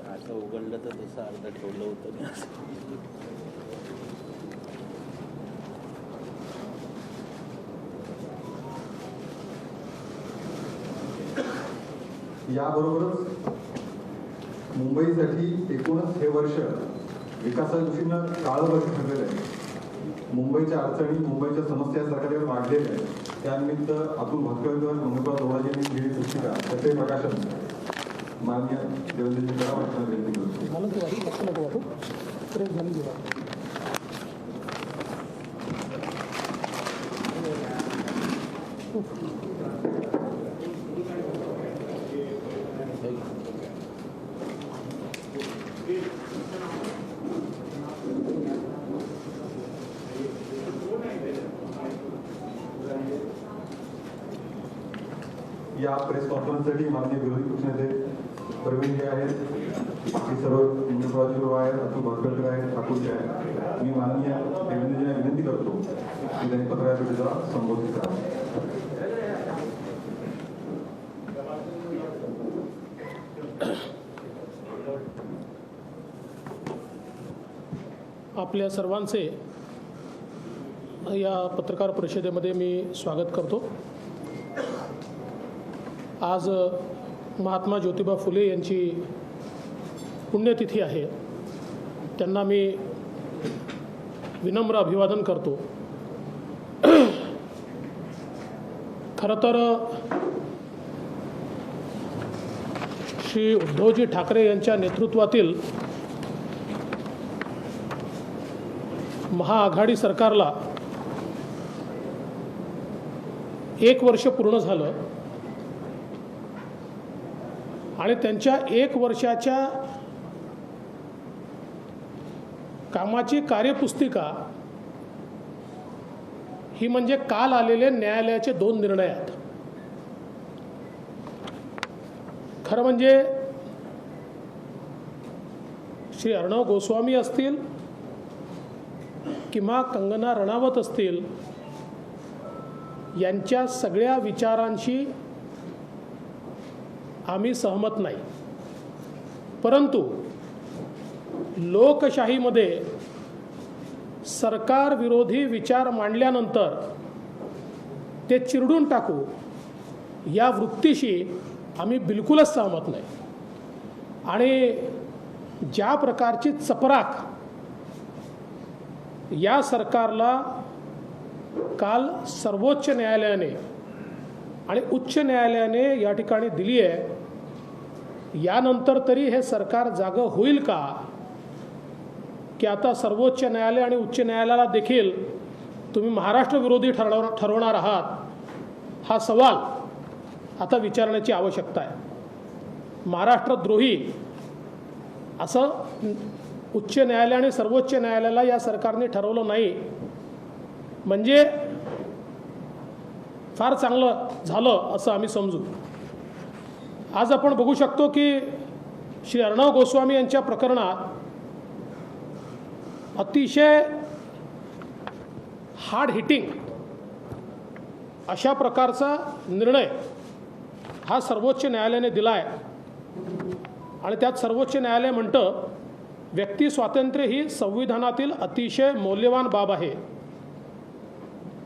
आता उघडलं तर तसं अर्ध ठेवलं होतं मी असं. याबरोबरच मुंबईसाठी एकूणच हे वर्ष विकासाच्या दृष्टीनं काळं वर्ष ठरलेलं आहे. मुंबईच्या अडचणी, मुंबईच्या समस्या सरकारवर वाढलेल्या आहेत. त्यानिमित्त अतुल भातखळकर, मंगळपाल दोळाजींनी दिलेली पुस्तिका त्याचे प्रकाशन माननीय देवेंद्रजी करावांना विनंती करतो. या प्रेस कॉन्फरन्ससाठी माननीय विरोधी पक्षनेते प्रवीण जे आहेत, बाकी सर्व मंगळपालजी आहेत, अतुल भातखळकर आहेत, ठाकूरजी आहेत. मी माननीय देवेंद्रजींना विनंती करतो की त्यांनी पत्रकार परिषदेला संबोधित करा. आपल्या सर्वांचे या पत्रकार परिषदेमध्ये मी स्वागत करतो. आज महात्मा ज्योतिबा फुले यांची पुण्यतिथी आहे. त्यांना मी विनम्र अभिवादन करतो. खरं तर श्री उद्धवजी ठाकरे यांच्या नेतृत्वातील महाआघाडी सरकारला 1 वर्ष पूर्ण झालं आणि त्यांच्या 1 वर्षाच्या कामाची कार्यपुस्तिका ही म्हणजे काल आलेले न्यायालयाचे 2 निर्णय आहेत. खरं म्हणजे श्री अर्णव गोस्वामी असतील किंवा कंगना रणावत असतील, यांच्या सगळ्या विचारांशी आम्ही सहमत नाही. परंतु लोकशाहीमध्ये सरकार विरोधी विचार मांडल्यानंतर ते चिरडून टाकू या वृत्तीशी आम्ही बिलकुलच सहमत नाही. आणि ज्या प्रकारची चपराक या सरकारला काल सर्वोच्च न्यायालयाने आणि उच्च न्यायालयाने या ठिकाणी दिली आहे, यानंतर तरी हे सरकार जागं होईल का, की आता सर्वोच्च न्यायालय आणि उच्च न्यायालयाला देखील तुम्ही महाराष्ट्र विरोधी ठरवणार आहात, हा सवाल आता विचारण्याची आवश्यकता आहे. महाराष्ट्रद्रोही असं उच्च न्यायालय आणि सर्वोच्च न्यायालयाला या सरकारने ठरवलं नाही म्हणजे फार चांगलं झालं असं आम्ही समजू. आज आपण बघू शकतो की श्री अर्णव गोस्वामी यांच्या प्रकरणात अतिशय हार्ड हिटिंग अशा प्रकारचा निर्णय हा सर्वोच्च न्यायालयाने दिला आहे. आणि त्यात सर्वोच्च न्यायालय म्हणतं, व्यक्ती स्वातंत्र्य ही संविधानातील अतिशय मौल्यवान बाब आहे.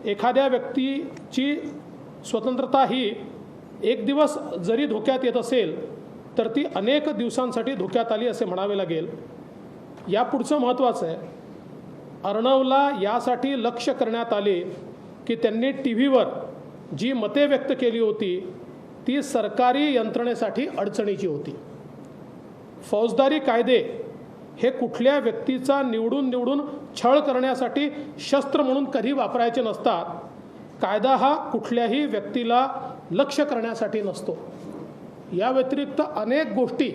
एखाद्या व्यक्तीची स्वतंत्रता ही एक दिवस जरी धोक्यात येत असेल तर ती अनेक दिवसांसाठी धोक्यात आली असे म्हणावे लागेल. यापुढचं महत्त्वाचं आहे, अर्णवला यासाठी लक्ष्य करण्यात आले की त्यांनी टीव्हीवर जी मते व्यक्त केली होती ती सरकारी यंत्रणेसाठी अडचणीची होती. फौजदारी कायदे हे कुठल्या व्यक्तीचा निवडून छळ करण्यासाठी शस्त्र म्हणून कधी वापरायचे नसतात. कायदा हा कुठल्याही व्यक्तीला लक्ष्य करण्यासाठी नसतो. या व्यतिरिक्त अनेक गोष्टी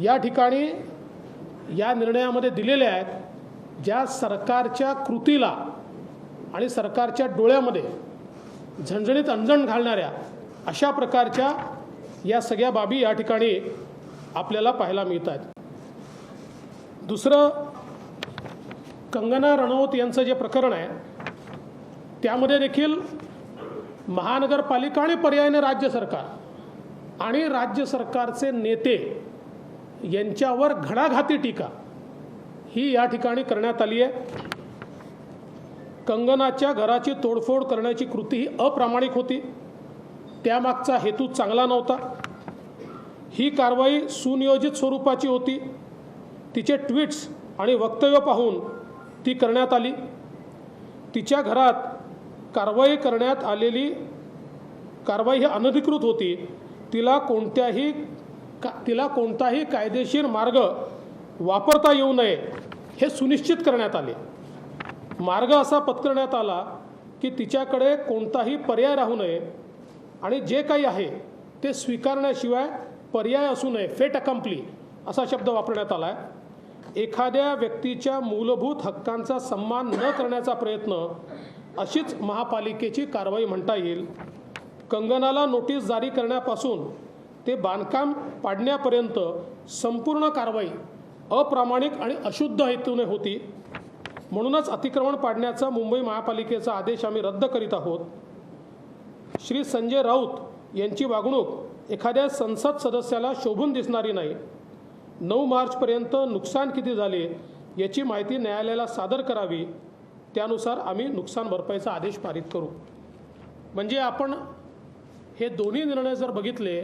या ठिकाणी या निर्णयामध्ये दिलेल्या आहेत, ज्या सरकारच्या कृतीला आणि सरकारच्या डोळ्यामध्ये झणझणीत अंजन घालणाऱ्या अशा प्रकारच्या या सगळ्या बाबी या ठिकाणी आपल्याला पाहायला मिळत आहेत. दुसरं, कंगना रनौत यांचं जे प्रकरण आहे त्यामध्ये देखील महानगरपालिका आणि पर्यायाने राज्य सरकार आणि राज्य सरकारचे नेते यांच्यावर घणाघाती टीका ही या ठिकाणी करण्यात आली आहे. कंगनाच्या घराची तोडफोड करण्याची कृती ही अप्रामाणिक होती. त्यामागचा हेतू चांगला नव्हता. ही कारवाई सुनियोजित स्वरूपाची होती. तिचे ट्विट्स आणि वक्तव्य पाहून ती करण्यात आली. तिच्या घरात कारवाई करण्यात आलेली कारवाई ही अनधिकृत होती. तिला कोणताही कायदेशीर मार्ग वापरता येऊ नये हे सुनिश्चित करण्यात आले. मार्ग असा पत्करण्यात आला की तिच्याकडे कोणताही पर्याय राहू नये आणि जे काही आहे ते स्वीकारण्याशिवाय पर्याय असू नये. फेट अकम्प्ली असा शब्द वापरण्यात आला आहे. एखाद्या व्यक्तीच्या मूलभूत हक्कांचा सन्मान न करण्याचा प्रयत्न अशीच महापालिकेची कारवाई म्हणता येईल. कंगनाला नोटीस जारी करण्यापासून ते बांधकाम पाडण्यापर्यंत संपूर्ण कारवाई अप्रामाणिक आणि अशुद्ध हेतूने होती. म्हणूनच अतिक्रमण पाडण्याचा मुंबई महापालिकेचा आदेश आम्ही रद्द करीत आहोत. श्री संजय राऊत यांची वागणूक एखाद्या संसद सदस्याला शोभून दिसणारी नाही. 9 मार्चपर्यंत नुकसान किती झाले याची माहिती न्यायालयाला सादर करावी. त्यानुसार आम्ही नुकसान भरपाईचा आदेश पारित करू. म्हणजे आपण हे दोन्ही निर्णय जर बघितले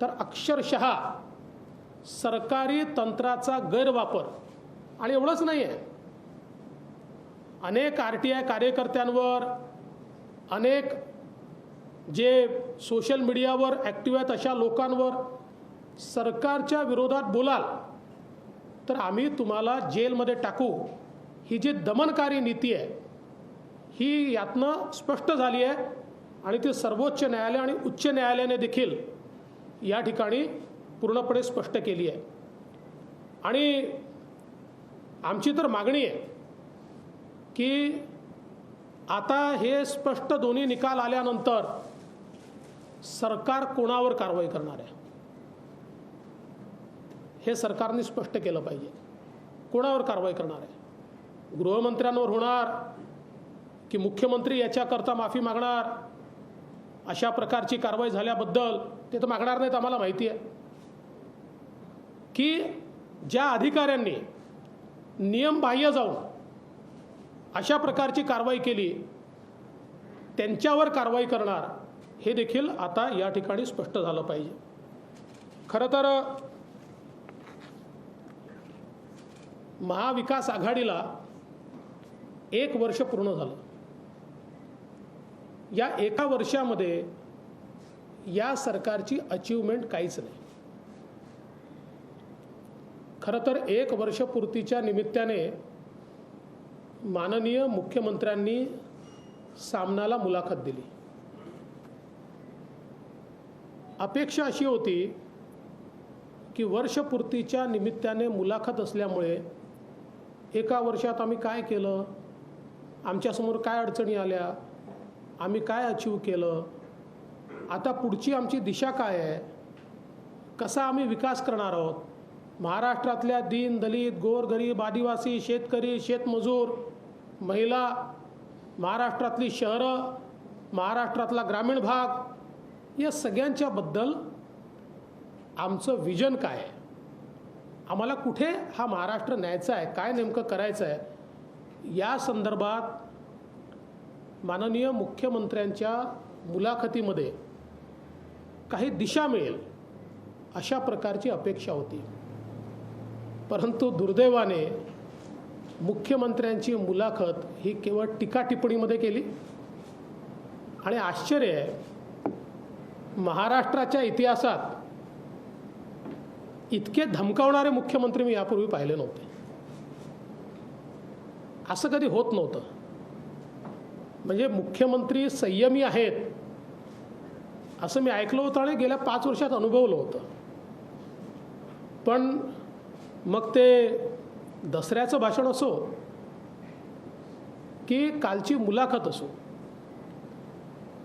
तर अक्षरशः सरकारी तंत्राचा गैरवापर, आणि एवढंच नाही आहे, अनेक RTI कार्यकर्त्यांवर, अनेक जे सोशल मीडियावर ॲक्टिव्ह आहेत अशा लोकांवर सरकारच्या विरोधात बोलाल तर आम्ही तुम्हाला जेलमध्ये टाकू, ही जी दमनकारी नीती आहे ही यातनं स्पष्ट झाली आहे. आणि ती सर्वोच्च न्यायालय आणि उच्च न्यायालयाने देखील या ठिकाणी पूर्णपणे स्पष्ट केली आहे. आणि आमची तर मागणी आहे की आता हे स्पष्ट दोन्ही निकाल आल्यानंतर सरकार कोणावर कारवाई करणार आहे हे सरकारने स्पष्ट केलं पाहिजे. कोणावर कारवाई करणार आहे? गृहमंत्र्यांवर होणार की मुख्यमंत्री याच्याकरता माफी मागणार? अशा प्रकारची कारवाई झाल्याबद्दल ते तर मागणार नाहीत, आम्हाला माहिती आहे. की ज्या अधिकाऱ्यांनी नियमबाह्य जाऊन अशा प्रकारची कारवाई केली त्यांच्यावर कारवाई करणार हे देखील आता या ठिकाणी स्पष्ट झालं पाहिजे. खरं तर महाविकास आघाडीला 1 वर्ष पूर्ण झालं. या 1 वर्षामध्ये या सरकारची अचीवमेंट काहीच नाही. खरं तर 1 वर्षपूर्तीच्या निमित्ताने माननीय मुख्यमंत्र्यांनी सामनाला मुलाखत दिली. अपेक्षा अशी होती की वर्षपूर्तीच्या निमित्ताने मुलाखत असल्यामुळे 1 वर्षात आम्ही काय केलं, आमच्यासमोर काय अडचणी आल्या, आम्ही काय अचीव केलं, आता पुढची आमची दिशा काय आहे, कसा आम्ही विकास करणार आहोत, महाराष्ट्रातल्या दीन दलित गोरगरीब आदिवासी शेतकरी शेतमजूर महिला, महाराष्ट्रातली शहरं, महाराष्ट्रातला ग्रामीण भाग, या सगळ्यांच्याबद्दल आमचं विजन काय आहे, आम्हाला कुठे हा महाराष्ट्र न्यायचा आहे, काय नेमकं करायचं आहे, या संदर्भात माननीय मुख्यमंत्र्यांच्या मुलाखतीमध्ये काही दिशा मिळेल अशा प्रकारची अपेक्षा होती. परंतु दुर्दैवाने मुख्यमंत्र्यांची मुलाखत ही केवळ टीका टिप्पणीमध्ये केली. आणि आश्चर्य आहे, महाराष्ट्राच्या इतिहासात इतके धमकावणारे मुख्यमंत्री मी यापूर्वी पाहिले नव्हते. असं कधी होत नव्हतं. म्हणजे मुख्यमंत्री संयमी आहेत असं मी ऐकलं होतं आणि गेल्या 5 वर्षात अनुभवलं होतं. पण मग ते दसऱ्याचं भाषण असो की कालची मुलाखत असो,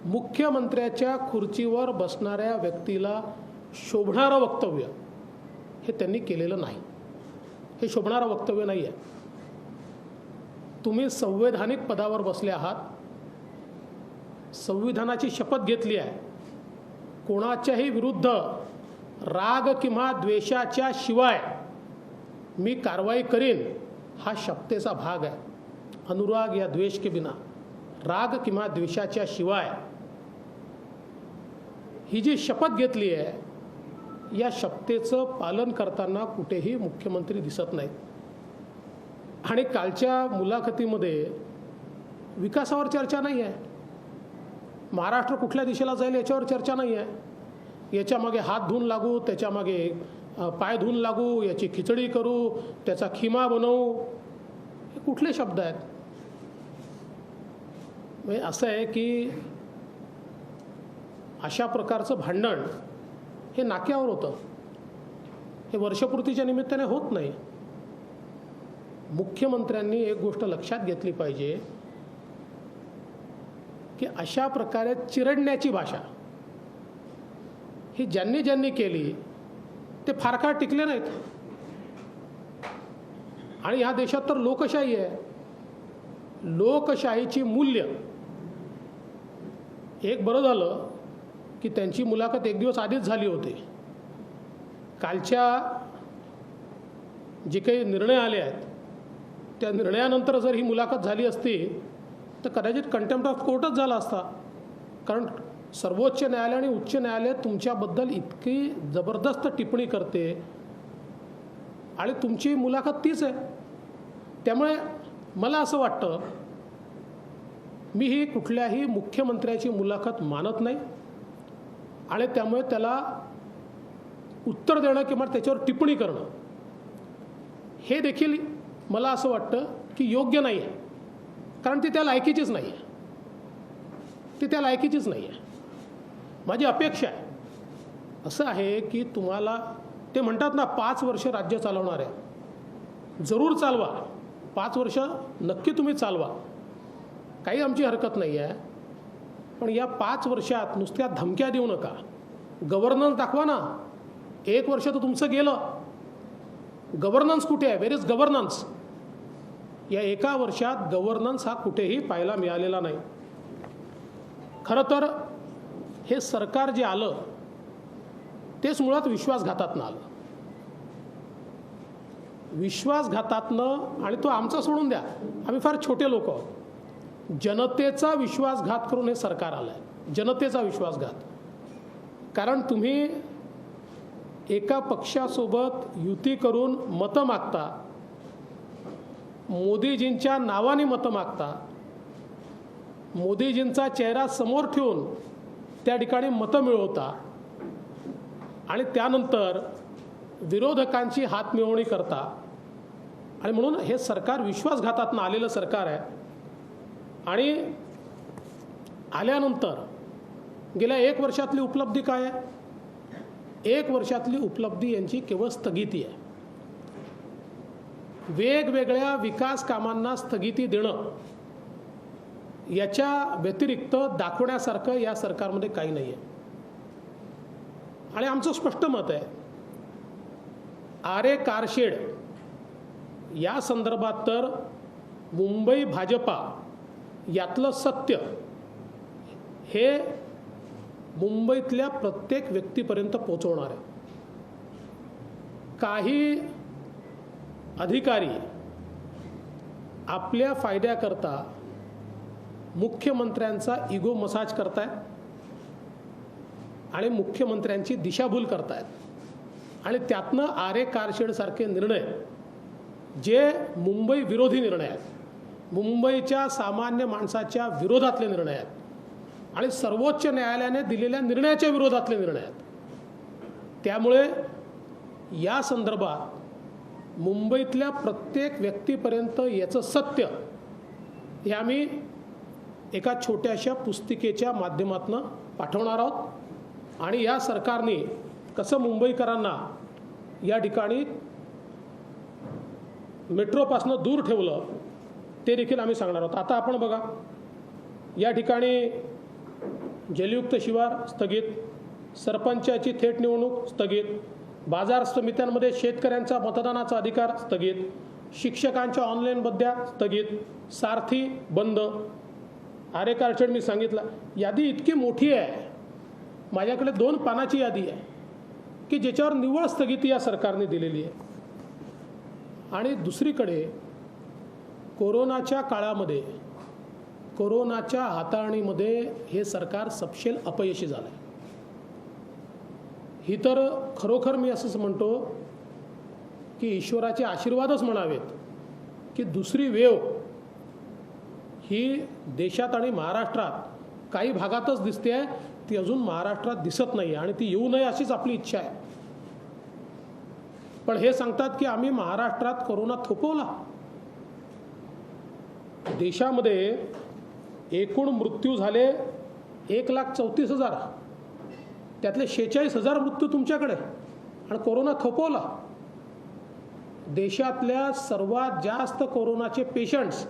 मुख्यमंत्र्याच्या खुर्चीवर बसणाऱ्या व्यक्तीला शोभणारं वक्तव्य हे त्यांनी केलेलं नाही. हे शोभणारं वक्तव्य नाही आहे. तुम्ही संवैधानिक पदावर बसले आहात, संविधानाची शपथ घेतली आहे, कोणाच्याही विरुद्ध राग किंवा द्वेषाच्या शिवाय मी कारवाई करीन हा शपथेचा भाग आहे. अनुराग या द्वेष के बिना, राग किंवा द्वेषाच्या शिवाय ही जी शपथ घेतली आहे, या शपथेचं पालन करताना कुठेही मुख्यमंत्री दिसत नाहीत. आणि कालच्या मुलाखतीमध्ये विकासावर चर्चा नाही आहे, महाराष्ट्र कुठल्या दिशेला जाईल याच्यावर चर्चा नाही आहे. याच्यामागे हात धुवून लागू, त्याच्यामागे पाय धुवून लागू, याची खिचडी करू, त्याचा खिमा बनवू, हे कुठले शब्द आहेत? म्हणजे असं आहे की अशा प्रकारचं भांडण हे नाक्यावर होतं, हे वर्षपूर्तीच्या निमित्ताने होत नाही. मुख्यमंत्र्यांनी एक गोष्ट लक्षात घेतली पाहिजे की अशा प्रकारे चिरडण्याची भाषा ही ज्यांनी ज्यांनी केली ते फार काळ टिकले नाहीत. आणि ह्या देशात तर लोकशाही आहे. लोकशाहीची मूल्य, एक बरं झालं की त्यांची मुलाखत एक दिवस आधीच झाली होती. कालच्या जे काही निर्णय आले आहेत त्या निर्णयानंतर जर ही मुलाखत झाली असती तर कदाचित कंटेम्प्ट ऑफ कोर्टच झाला असता. कारण सर्वोच्च न्यायालय आणि उच्च न्यायालय तुमच्याबद्दल इतकी जबरदस्त टिप्पणी करते आणि तुमची मुलाखत तीच आहे. त्यामुळे मला असं वाटतं, मी ही कुठल्याही मुख्यमंत्र्याची मुलाखत मानत नाही आणि त्यामुळे त्याला उत्तर देणं किंवा त्याच्यावर टिप्पणी करणं हे देखील मला असं वाटतं की योग्य नाही आहे. कारण ती त्या लायकीचीच नाही आहे, ती त्या लायकीचीच नाही आहे. माझी अपेक्षा आहे असं आहे की तुम्हाला, ते म्हणतात ना 5 वर्ष राज्य चालवणार आहे, जरूर चालवा, 5 वर्ष नक्की तुम्ही चालवा, काही आमची हरकत नाही आहे. पण या 5 वर्षात नुसत्या धमक्या देऊ नका, गव्हर्नन्स दाखवा ना. 1 वर्ष तर तुमचं गेलं, गव्हर्नन्स कुठे आहे? वेर इज गव्हर्नन्स? या 1 वर्षात गव्हर्नन्स हा कुठेही पाहायला मिळालेला नाही. खरं तर हे सरकार जे आलं तेच मुळात विश्वासघातातनं आलं, विश्वासघातातनं. आणि तो आमचा सोडून द्या, आम्ही फार छोटे लोक आहोत. जनतेचा विश्वासघात करून हे सरकार आलं आहे, जनतेचा विश्वासघात. कारण तुम्ही एका पक्षासोबत युती करून मतं मागता, मोदीजींच्या नावाने मतं मागता, मोदीजींचा चेहरा समोर ठेवून त्या ठिकाणी मतं मिळवता आणि त्यानंतर विरोधकांची हातमिळवणी करता. आणि म्हणून हे सरकार विश्वासघातातून आलेलं सरकार आहे. आणि आल्यानंतर गेल्या 1 वर्षातली उपलब्धी काय आहे? 1 वर्षातली उपलब्धी यांची केवळ स्थगिती आहे. वेगवेगळ्या विकास कामांना स्थगिती देणं याच्या व्यतिरिक्त दाखवण्यासारखं या सरकारमध्ये काही नाही आहे. आणि आमचं स्पष्ट मत आहे, आरे कारशेड या संदर्भात तर मुंबई भाजपा यातलं सत्य हे मुंबईतल्या प्रत्येक व्यक्तीपर्यंत पोहोचवणार आहे. काही अधिकारी आपल्या फायद्याकरता मुख्यमंत्र्यांचा इगो मसाज करतायत आणि मुख्यमंत्र्यांची दिशाभूल करतायत. आणि त्यातनं आरे कारशेडसारखे निर्णय जे मुंबई विरोधी निर्णय आहेत, मुंबईच्या सामान्य माणसाच्या विरोधातले निर्णय आहेत आणि सर्वोच्च न्यायालयाने दिलेल्या निर्णयाच्या विरोधातले निर्णय आहेत. त्यामुळे या संदर्भात मुंबईतल्या प्रत्येक व्यक्तीपर्यंत याचं सत्य हे आम्ही एका छोट्याशा पुस्तिकेच्या माध्यमातून पाठवणार आहोत. आणि या सरकारने कसं मुंबईकरांना या ठिकाणी मेट्रोपासून दूर ठेवलं ते देखील आम्ही सांगणार आहोत. आता आपण बघा, या ठिकाणी जलयुक्त शिवार स्थगित, सरपंचाची थेट निवडणूक स्थगित, बाजार समित्यांमध्ये शेतकऱ्यांचा मतदानाचा अधिकार स्थगित, शिक्षकांच्या ऑनलाईन बद्द्या स्थगित, सारथी बंद, आरे कारशेड मी सांगितलं. यादी इतकी मोठी आहे, माझ्याकडे 2 पानाची यादी आहे. की ज्याच्यावर निव्वळ स्थगिती या सरकारने दिलेली आहे. आणि दुसरीकडे कोरोनाच्या काळामध्ये कोरोनाच्या हाताळणीमध्ये हे सरकार सपशेल अपयशी झालं आहे. ही तर खरोखर मी असंच म्हणतो की ईश्वराचे आशीर्वादच म्हणावेत की दुसरी वेव ही देशात आणि महाराष्ट्रात काही भागातच दिसते आहे, ती अजून महाराष्ट्रात दिसत नाही आणि ती येऊ नये अशीच आपली इच्छा आहे. पण हे सांगतात की आम्ही महाराष्ट्रात कोरोना थोपवला. देशामध्ये एकूण मृत्यू झाले 1,34,000, त्यातले 46,000 मृत्यू तुमच्याकडे आणि कोरोना थोपवला. देशातल्या सर्वात जास्त कोरोनाचे पेशंट्स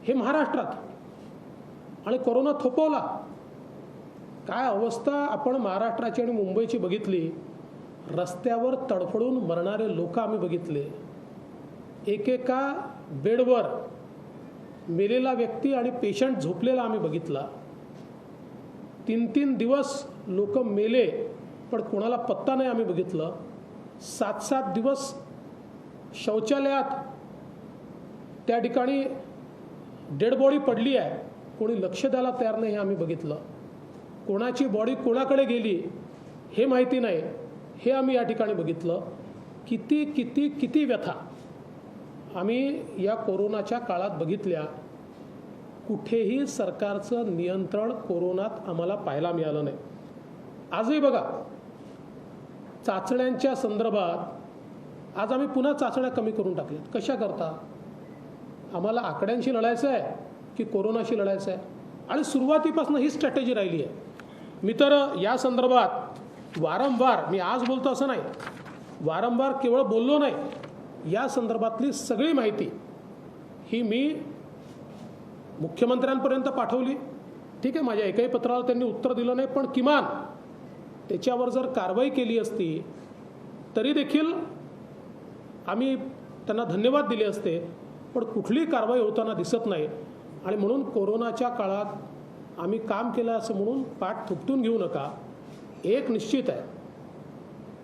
हे महाराष्ट्रात आणि कोरोना थोपवला. काय अवस्था आपण महाराष्ट्राची आणि मुंबईची बघितली. रस्त्यावर तडफडून मरणारे लोक आम्ही बघितले. एकेका बेडवर मेलेला व्यक्ती आणि पेशंट झोपलेला आम्ही बघितला. 3-3 दिवस लोक मेले पण कोणाला पत्ता नाही आम्ही बघितलं. 7-7 दिवस शौचालयात त्या ठिकाणी डेड बॉडी पडली आहे, कोणी लक्ष द्यायला तयार नाही हे आम्ही बघितलं. कोणाची बॉडी कोणाकडे गेली हे माहिती नाही हे आम्ही या ठिकाणी बघितलं. किती किती किती व्यथा आम्ही या कोरोनाच्या काळात बघितल्या. कुठेही सरकारचं नियंत्रण कोरोनात आम्हाला पाहायला मिळालं नाही. आजही बघा चाचण्यांच्या संदर्भात आज आम्ही पुन्हा चाचण्या कमी करून टाकल्यात. कशा करता? आम्हाला आकड्यांशी लढायचं आहे की कोरोनाशी लढायचं आहे? आणि सुरुवातीपासून ही स्ट्रॅटेजी राहिली आहे. मी तर या संदर्भात वारंवार, मी आज बोलतो असं नाही, वारंवार केवळ बोललो नाही, या संदर्भातली सगळी माहिती ही मी मुख्यमंत्र्यांपर्यंत पाठवली. ठीक आहे, माझ्या एकाही पत्राला त्यांनी उत्तर दिलं नाही, पण किमान त्याच्यावर जर कारवाई केली असती तरी देखील आम्ही त्यांना धन्यवाद दिले असते. पण कुठली कारवाई होताना दिसत नाही. आणि म्हणून कोरोनाच्या काळात आम्ही काम केलं असं म्हणून पाठ थुकटून घेऊ नका. एक निश्चित आहे,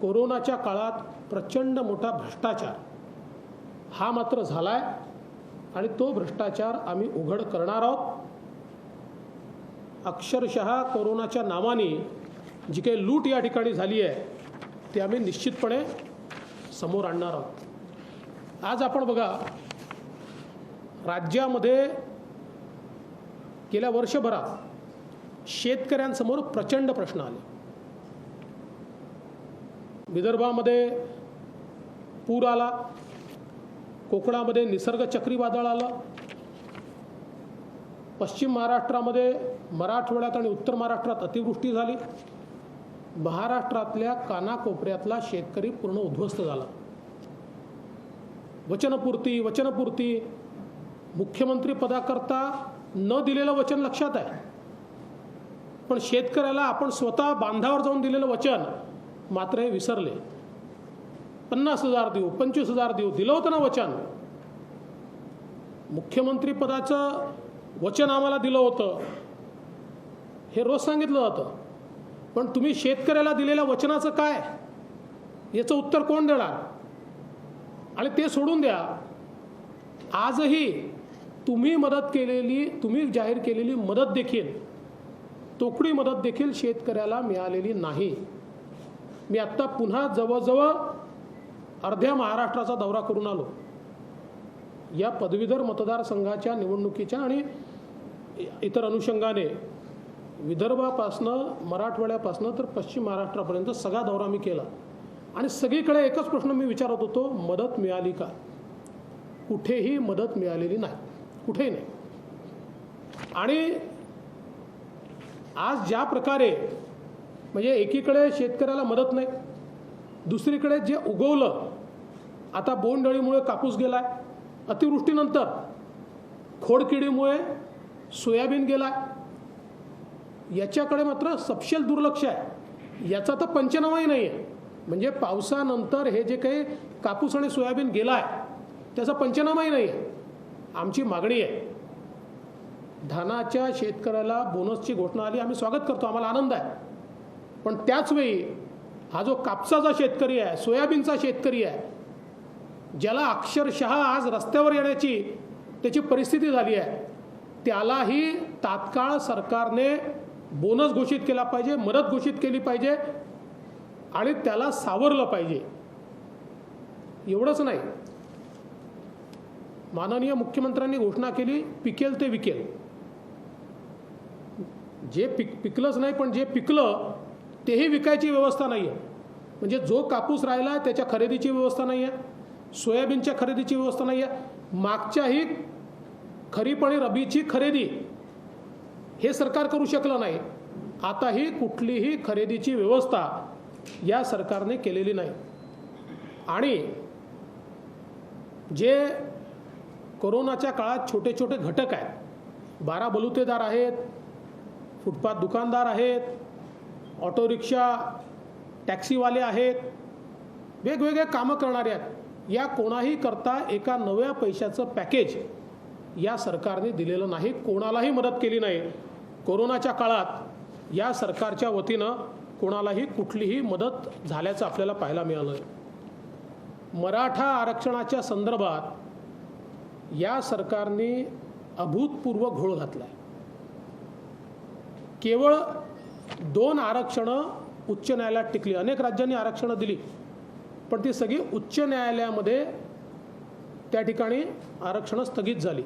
कोरोनाच्या काळात प्रचंड मोठा भ्रष्टाचार हा मात्र झाला आहे आणि तो भ्रष्टाचार आम्ही उघड करणार आहोत. अक्षरशः कोरोनाच्या नावाने जी काही लूट या ठिकाणी झाली आहे ती आम्ही निश्चितपणे समोर आणणार आहोत. आज आपण बघा, राज्यामध्ये गेल्या वर्षभरात शेतकऱ्यांसमोर प्रचंड प्रश्न आले. विदर्भामध्ये पूर आला, कोकणामध्ये निसर्ग चक्रीवादळ आलं, पश्चिम महाराष्ट्रामध्ये, मराठवाड्यात आणि उत्तर महाराष्ट्रात अतिवृष्टी झाली. महाराष्ट्रातल्या कानाकोपऱ्यातला शेतकरी पूर्ण उद्ध्वस्त झाला. वचनपूर्ती मुख्यमंत्री पदाकरता न दिलेलं वचन लक्षात आहे, पण शेतकऱ्याला आपण स्वतः बांधावर जाऊन दिलेलं वचन मात्र हे विसरले. 50,000 देऊ, 25,000 देऊ, दिलं होतं ना वचन. मुख्यमंत्री पदाचं वचन आम्हाला दिलं होतं हे रोज सांगितलं जातं, पण तुम्ही शेतकऱ्याला दिलेल्या वचनाचं काय याचं उत्तर कोण देणार? आणि ते सोडून द्या, आजही तुम्ही जाहीर केलेली मदत देखील, तोकडी मदत देखील शेतकऱ्याला मिळालेली नाही. मी आत्ता पुन्हा जवळजवळ अर्ध्या महाराष्ट्राचा दौरा करून आलो. या पदवीधर मतदारसंघाच्या निवडणुकीच्या आणि इतर अनुषंगाने विदर्भापासनं, मराठवाड्यापासनं तर पश्चिम महाराष्ट्रापर्यंत सगळा दौरा मी केला आणि सगळीकडे एकच प्रश्न मी विचारत होतो, मदत मिळाली का? कुठेही मदत मिळालेली नाही, कुठेही नाही. आणि आज ज्या प्रकारे म्हणजे एकीकडे शेतकऱ्याला मदत नाही, दुसरीकडे जे उगवलं, आता बोंडअळीमुळे कापूस गेलाय, अतिवृष्टीनंतर खोडकिडीमुळे सोयाबीन गेलाय, याच्याकडे मात्र सपशेल दुर्लक्ष आहे. याचा तर पंचनामाही नाही आहे. म्हणजे पावसानंतर हे जे काही कापूस आणि सोयाबीन गेलाय त्याचा पंचनामाही नाही आहे. आमची मागणी आहे, धानाच्या शेतकऱ्याला बोनसची घोषणा आली, आम्ही स्वागत करतो, आम्हाला आनंद आहे. पण त्याचवेळी हा जो कापसाचा शेतकरी आहे, सोयाबीनचा शेतकरी आहे, ज्याला अक्षरशः आज रस्त्यावर येण्याची त्याची परिस्थिती झाली आहे, त्यालाही तात्काळ सरकारने बोनस घोषित केला पाहिजे, मदत घोषित केली पाहिजे आणि त्याला सावरलं पाहिजे. एवढंच नाही, माननीय मुख्यमंत्र्यांनी घोषणा केली पिकेल ते विकेल. जे पिकलंच नाही, पण जे पिकलं तेही विकायची व्यवस्था नाही आहे. म्हणजे जो कापूस राहिला त्याच्या खरेदीची व्यवस्था नाही आहे, सोयाबीनच्या खरेदीची व्यवस्था नाही आहे. मागच्याही खरीप आणि रबीची खरेदी हे सरकार करू शकलं नाही. आताही कुठलीही खरेदीची व्यवस्था या सरकारने केलेली नाही. आणि जे कोरोनाच्या काळात छोटे छोटे घटक आहेत, 12 बलुतेदार आहेत, फुटपाथ दुकानदार आहेत, ऑटो रिक्षा टॅक्सीवाले आहेत, वेगवेगळे कामं करणारे आहेत, या कोणाही करता एका नव्या पैशाचं पॅकेज या सरकारने दिलेलं नाही, कोणालाही मदत केली नाही. कोरोनाच्या काळात या सरकारच्या वतीनं कोणालाही कुठलीही मदत झाल्याचं आपल्याला पाहायला मिळालं आहे. मराठा आरक्षणाच्या संदर्भात या सरकारने अभूतपूर्व घोळ घातला आहे. केवळ 2 आरक्षणं उच्च न्यायालयात टिकली. अनेक राज्यांनी आरक्षणं दिली, पण ती सगळी उच्च न्यायालयामध्ये त्या ठिकाणी आरक्षणं स्थगित झाली.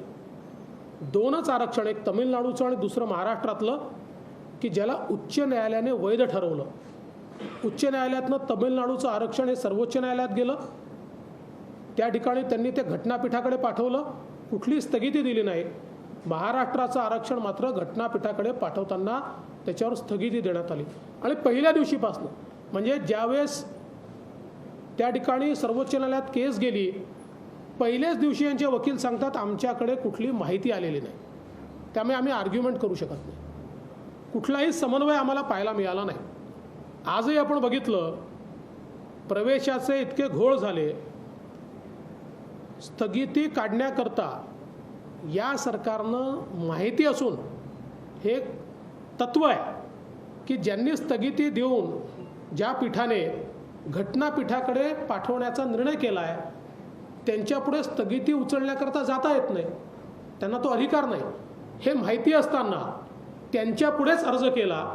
2च आरक्षण, एक तमिळनाडूचं आणि दुसरं महाराष्ट्रातलं, की ज्याला उच्च न्यायालयाने वैध ठरवलं. उच्च न्यायालयातनं तमिळनाडूचं आरक्षण हे सर्वोच्च न्यायालयात गेलं. त्या ठिकाणी त्यांनी ते घटनापीठाकडे पाठवलं, कुठली स्थगिती दिली नाही. महाराष्ट्राचं आरक्षण मात्र घटनापीठाकडे पाठवताना त्याच्यावर स्थगिती देण्यात आली. आणि पहिल्या दिवशीपासून, म्हणजे ज्यावेळेस त्या ठिकाणी सर्वोच्च न्यायालयात केस गेली, पहिल्याच दिवशी यांचे वकील सांगतात आमच्याकडे कुठली माहिती आलेली नाही, त्यामुळे आम्ही आर्ग्युमेंट करू शकत नाही. कुठलाही समन्वय आम्हाला पाहायला मिळाला नाही. आजही आपण बघितलं, प्रवेशाचे इतके घोळ झाले. स्थगिती काढण्याकरता या सरकारनं माहिती असून हे तत्व आहे की ज्यांनी स्थगिती देऊन ज्या पीठाने घटनापीठाकडे पाठवण्याचा निर्णय केला आहे त्यांच्यापुढे स्थगिती उचलण्याकरता जाता येत नाही, त्यांना तो अधिकार नाही. हे माहिती असताना त्यांच्यापुढेच अर्ज केला,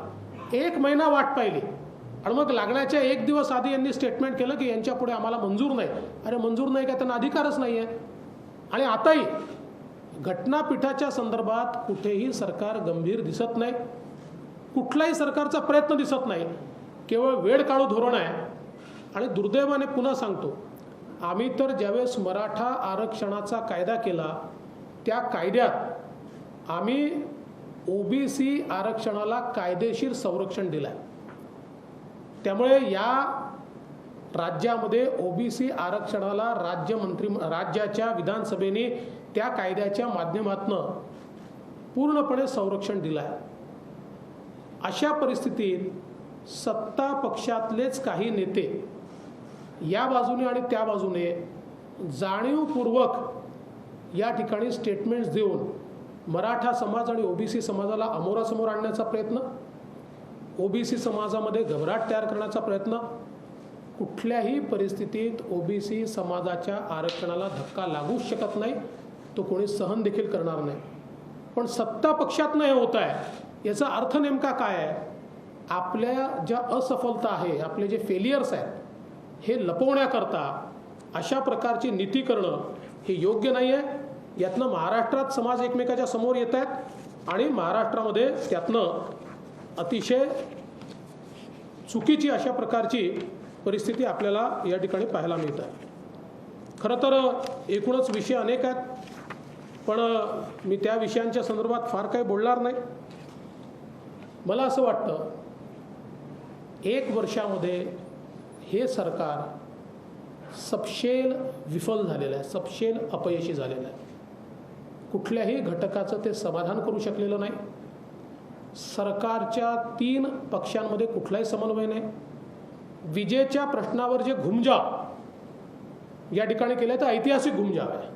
1 महिना वाट पाहिली आणि मग लागण्याच्या 1 दिवस आधी यांनी स्टेटमेंट केलं की यांच्यापुढे आम्हाला मंजूर नाही. अरे मंजूर नाही का, त्यांना अधिकारच नाही आहे. आणि आताही घटनापीठाच्या संदर्भात कुठेही सरकार गंभीर दिसत नाही, कुठलाही सरकारचा प्रयत्न दिसत नाही, केवळ वेळ काढू धोरण आहे. आणि दुर्दैवाने पुन्हा सांगतो, आम्ही तर ज्यावेळेस मराठा आरक्षणाचा कायदा केला त्या कायद्यात आम्ही ओबीसी आरक्षणाला कायदेशीर संरक्षण दिलं आहे. त्यामुळे या राज्यामध्ये ओबीसी आरक्षणाला राज्याच्या विधानसभेने त्या कायद्याच्या माध्यमातून पूर्णपणे संरक्षण दिलं आहे. अशा परिस्थितीत सत्ता पक्षातलेच काही नेते या बाजूने आणि त्या बाजूने जाणीवपूर्वक या ठिकाणी स्टेटमेंट्स देऊन मराठा समाज आणि ओबीसी समाजाला अमोरासमोर आणण्याचा प्रयत्न, ओबीसी समाजामध्ये घबराट तयार करण्याचा प्रयत्न, कुठल्याही परिस्थितीत ओबीसी समाजाच्या आरक्षणाला धक्का लागूच शकत नाही, तो कोणी सहन देखील करणार नाही. पण सत्ता पक्षातनं हे होत आहे याचा अर्थ नेमका काय आहे? आपल्या ज्या असफलता आहे, आपले जे फेलियर्स आहेत हे लपवण्याकरता अशा प्रकारची नीती करणं हे योग्य नाही आहे. यातनं महाराष्ट्रात समाज एकमेकाच्या समोर येत आहेत आणि महाराष्ट्रामध्ये त्यातनं अतिशय चुकीची अशा प्रकारची परिस्थिती आपल्याला या ठिकाणी पाहायला मिळत आहे. खरं तर एकूणच विषय अनेक आहेत, पण मी त्या विषयांच्या संदर्भात फार काही बोलणार नाही. मला असं वाटतं 1 वर्षामध्ये हे सरकार सपशेल विफल झालेलं आहे, सपशेल अपयशी झालेलं आहे. कुठल्याही घटकाचं ते समाधान करू शकलेलं नाही. सरकारच्या 3 पक्षांमध्ये कुठलाही समन्वय नाही. विजेच्या प्रश्नावर जे घुमजाव या ठिकाणी केलं तर ऐतिहासिक घुमजाव आहे.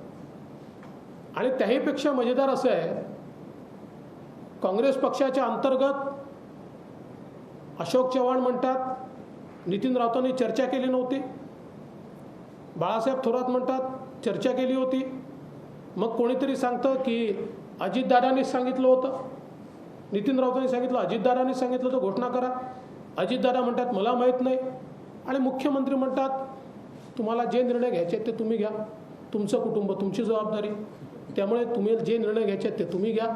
आणि त्याहीपेक्षा मजेदार असं आहे, काँग्रेस पक्षाच्या अंतर्गत अशोक चव्हाण म्हणतात नितीन राऊतांनी चर्चा केली नव्हती. बाळासाहेब थोरात म्हणतात चर्चा केली होती. मग कोणीतरी सांगतं की अजितदादांनीच सांगितलं होतं. नितीन राऊतांनी सांगितलं, अजितदादांनी सांगितलं तर घोषणा करा. अजितदादा म्हणतात मला माहीत नाही. आणि मुख्यमंत्री म्हणतात तुम्हाला जे निर्णय घ्यायचे ते तुम्ही घ्या, तुमचं कुटुंब तुमची जबाबदारी, त्यामुळे तुम्ही जे निर्णय घ्यायचे ते तुम्ही घ्या.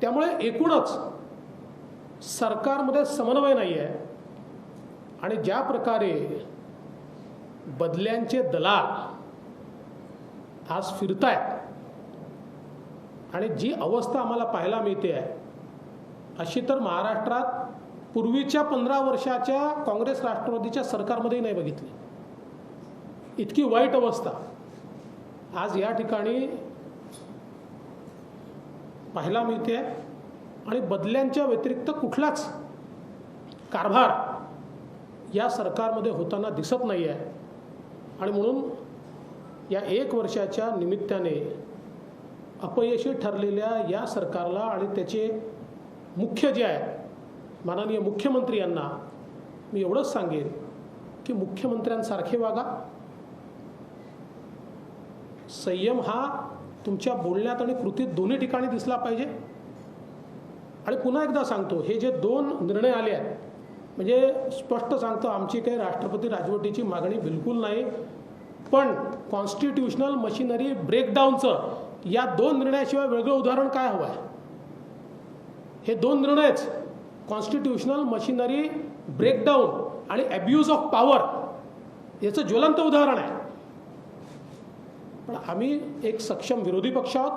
त्यामुळे एकूणच सरकारमध्ये समन्वय नाही आहे. आणि ज्या प्रकारे बदल्यांचे दलाल आज फिरतायत आणि जी अवस्था आम्हाला पाहायला मिळते आहे अशी तर महाराष्ट्रात पूर्वीच्या 15 वर्षाच्या काँग्रेस राष्ट्रवादीच्या सरकारमध्येही नाही बघितली. इतकी वाईट अवस्था आज या ठिकाणी पाहायला मिळते आहे. आणि बदल्यांच्या व्यतिरिक्त कुठलाच कारभार या सरकारमध्ये होताना दिसत नाही आहे. आणि म्हणून या 1 वर्षाच्या निमित्ताने अपयशी ठरलेल्या या सरकारला आणि त्याचे मुख्य जे आहे माननीय मुख्यमंत्री यांना मी एवढंच सांगेन की मुख्यमंत्र्यांसारखे वागा. संयम हा तुमच्या बोलण्यात आणि कृतीत दोन्ही ठिकाणी दिसला पाहिजे. आणि पुन्हा एकदा सांगतो, हे जे 2 निर्णय आले आहेत म्हणजे स्पष्ट सांगतो आमची काही राष्ट्रपती राजवटीची मागणी बिलकुल नाही, पण कॉन्स्टिट्यूशनल मशिनरी ब्रेकडाऊनचं या 2 निर्णयाशिवाय वेगळं उदाहरण काय हवं आहे. हे 2 निर्णयच कॉन्स्टिट्यूशनल मशिनरी ब्रेकडाऊन आणि ॲब्यूज ऑफ पॉवर याचं ज्वलंत उदाहरण आहे. पण आम्ही एक सक्षम विरोधी पक्ष आहोत.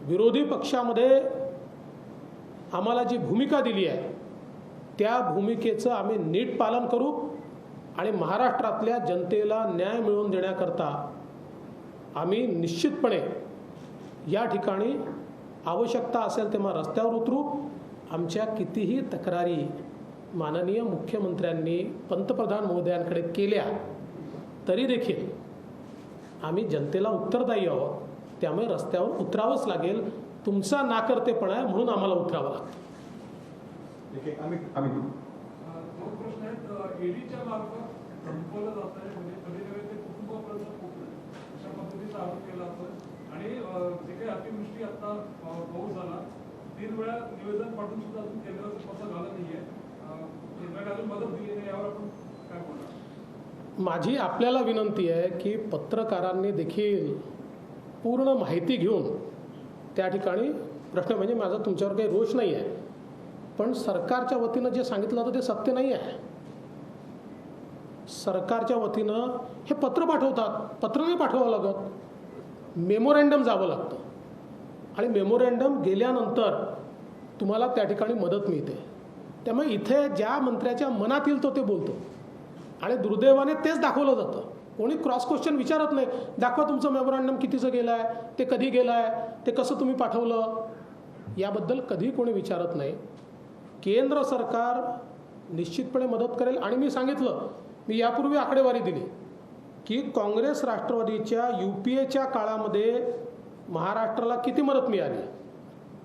विरोधी पक्षामध्ये आम्हाला जी भूमिका दिली आहे त्या भूमिकेचं आम्ही नीट पालन करू आणि महाराष्ट्रातल्या जनतेला न्याय मिळवून देण्याकरता आम्ही निश्चितपणे या ठिकाणी आवश्यकता असेल तेव्हा रस्त्यावर उतरू. आमच्या कितीही तक्रारी माननीय मुख्यमंत्र्यांनी पंतप्रधान महोदयांकडे केल्या तरी देखील आम्ही जनतेला उत्तरदायी आहोत. त्यामुळे रस्त्यावर उतरावंच लागेल. तुमचा नाकर्तेपणा आहे म्हणून आम्हाला उतरावं लागतं. दोन प्रश्न आहेत. ईडीच्या मार्फत संपवलं जात आहे म्हणजे कधी नव्हे ते कुटुंबापर्यंत पोहोचलं अशा पद्धतीचा आरोप केला आपण. आणि जे काही अतिवृष्टी आता पाऊस झाला 3 वेळा निवेदन पाठवून सुद्धा अजून केंद्राचं पत्र झालं नाहीये. केंद्राने अजून मदत दिली नाही, यावर आपण काय बोलणार? माझी आपल्याला विनंती आहे की पत्रकारांनी देखील पूर्ण माहिती घेऊन त्या ठिकाणी प्रश्न म्हणजे माझा तुमच्यावर काही रोष नाही आहे, पण सरकारच्या वतीनं जे सांगितलं होतं ते सत्य नाही आहे. सरकारच्या वतीनं हे पत्र पाठवतात, पत्र नाही पाठवावं लागत, मेमोरँडम जावं लागतं. आणि मेमोरँडम गेल्यानंतर तुम्हाला त्या ठिकाणी मदत मिळते. त्यामुळे इथे ज्या मंत्र्याच्या मनात येईल तो ते बोलतो आणि दुर्दैवाने तेच दाखवलं जातं. कोणी क्रॉस क्वेश्चन विचारत नाही, दाखवा तुमचं मेमोरँडम कितीचं गेलं आहे, ते कधी गेलं आहे, ते कसं तुम्ही पाठवलं, याबद्दल कधी कोणी विचारत नाही. केंद्र सरकार निश्चितपणे मदत करेल. आणि मी सांगितलं, मी यापूर्वी आकडेवारी दिली की काँग्रेस राष्ट्रवादीच्या UPAच्या काळामध्ये महाराष्ट्राला किती मदत मिळाली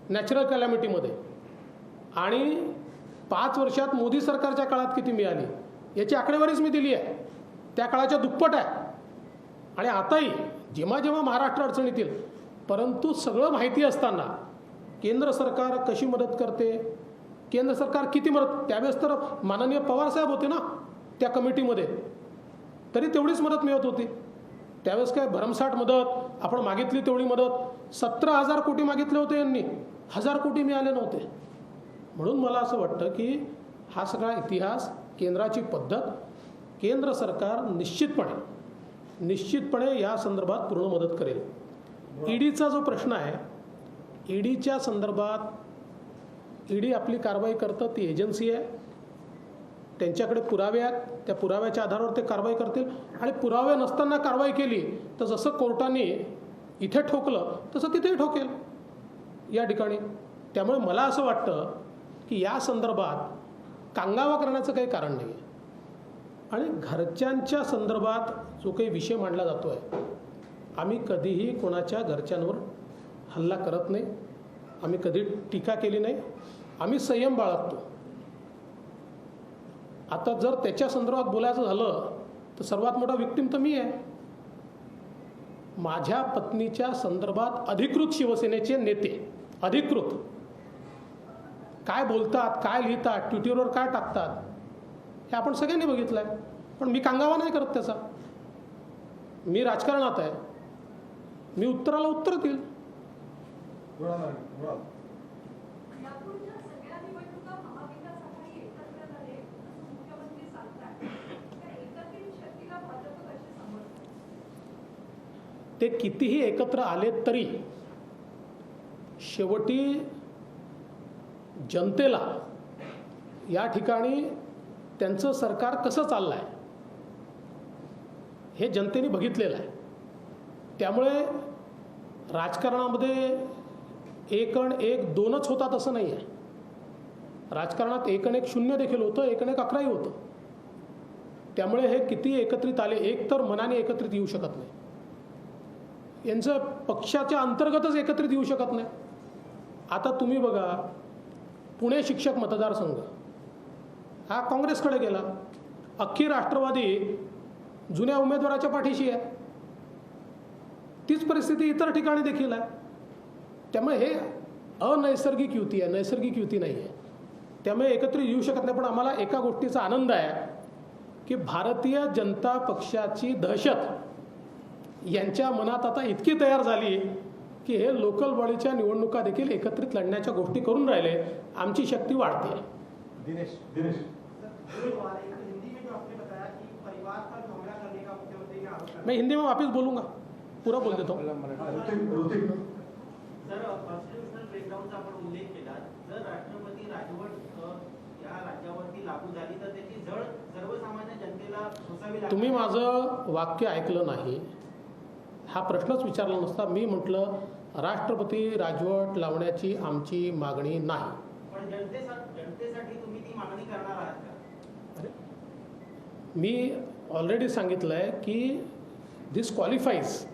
नॅचरल कॅलॅमिटीमध्ये आणि 5 वर्षात मोदी सरकारच्या काळात किती मिळाली याची आकडेवारीच मी दिली आहे. त्या काळाच्या दुप्पट आहे. आणि आताही जेव्हा जेव्हा महाराष्ट्र अडचणीत येईल, परंतु सगळं माहिती असताना केंद्र सरकार कशी मदत करते, केंद्र सरकार किती मदत, त्यावेळेस तर माननीय पवारसाहेब होते ना त्या कमिटीमध्ये, तरी तेवढीच मदत मिळत होती. त्यावेळेस काय भरमसाठ मदत आपण मागितली तेवढी मदत 17,000 कोटी मागितले होते यांनी, 1,000 कोटी मिळाले नव्हते. म्हणून मला असं वाटतं की हा सगळा इतिहास, केंद्राची पद्धत, केंद्र सरकार निश्चितपणे या संदर्भात पूर्ण मदत करेल. ईडीचा जो प्रश्न आहे, ईडीच्या संदर्भात ईडी आपली कारवाई करतं, ती एजन्सी आहे, त्यांच्याकडे पुरावे आहेत, त्या पुराव्याच्या आधारावर ते कारवाई करतील. आणि पुरावे नसताना कारवाई केली तर जसं कोर्टाने इथे ठोकलं तसं तिथेही ठोकेल या ठिकाणी. त्यामुळे मला असं वाटतं की या संदर्भात कांगावा करण्याचं काही कारण नाही आहे. आणि घरच्यांच्या संदर्भात जो काही विषय मांडला जातो आहे, आम्ही कधीही कोणाच्या घरच्यांवर हल्ला करत नाही, आम्ही कधी टीका केली नाही, आम्ही संयम बाळगतो. आता जर त्याच्या संदर्भात बोलायचं झालं तर सर्वात मोठा विक्टिम तर मी आहे. माझ्या पत्नीच्या संदर्भात अधिकृत शिवसेनेचे नेते अधिकृत काय बोलतात, काय लिहितात, ट्विटरवर काय टाकतात हे आपण सगळ्यांनी बघितलं आहे. पण मी कांगावा नाही करत त्याचा. मी राजकारणात आहे, मी उत्तराला उत्तर देईल. यापूर्वीच्या सगळ्या निवडणुका महाविकास आघाडी एकत्र झाले असं मुख्यमंत्री सांगतात. त्या एकत्रित शक्तीला भाजप कशी समजते? ते कितीही एकत्र आले तरी शेवटी जनतेला या ठिकाणी त्यांचं सरकार कसं चाललं आहे हे जनतेने बघितलेलं आहे. त्यामुळे राजकारणामध्ये 1 आणि 1 2च होतात असं नाही आहे. राजकारणात 1 आणि 1 0 देखील होतं, 1 आणि 1 11ही होतं. त्यामुळे हे किती एकत्रित आले, एक तर मनाने एकत्रित येऊ शकत नाही, यांचं पक्षाच्या अंतर्गतच एकत्रित येऊ शकत नाही. आता तुम्ही बघा, पुणे शिक्षक मतदारसंघ हा काँग्रेसकडे गेला, अख्खी राष्ट्रवादी जुन्या उमेदवाराच्या पाठीशी आहे. तीच परिस्थिती इतर ठिकाणी देखील आहे. त्यामुळे हे अनैसर्गिक युती आहे, नैसर्गिक युती नाही आहे. त्यामुळे एकत्रित येऊ शकत नाही. पण आम्हाला एका गोष्टीचा आनंद आहे की भारतीय जनता पक्षाची दहशत यांच्या मनात आता इतकी तयार झाली की हे लोकल बॉडीच्या निवडणुका देखील एकत्रित लढण्याच्या गोष्टी करून राहिले. आमची शक्ती वाढते. दिनेश मैं हिंदी में वापस बोलूँगा, पूरा बोल देता हूँ. ऋतिक सर, कॉन्स्टिट्युशनल ब्रेकडाऊनचा आपण उल्लेख केला. जर राष्ट्रपती राजवट या राज्यावरती लागू झाली तर त्याची झळ सर्वसामान्य जनतेला सोसावी लागते. तुम्ही माझं वाक्य ऐकलं नाही. हा प्रश्नच विचारला नसता. मी म्हटलं राष्ट्रपती राजवट लावण्याची आमची मागणी नाही. पण जनतेसाठी तुम्ही ती मागणी करणार आहात का? मी ऑलरेडी सांगितलं आहे की this qualifies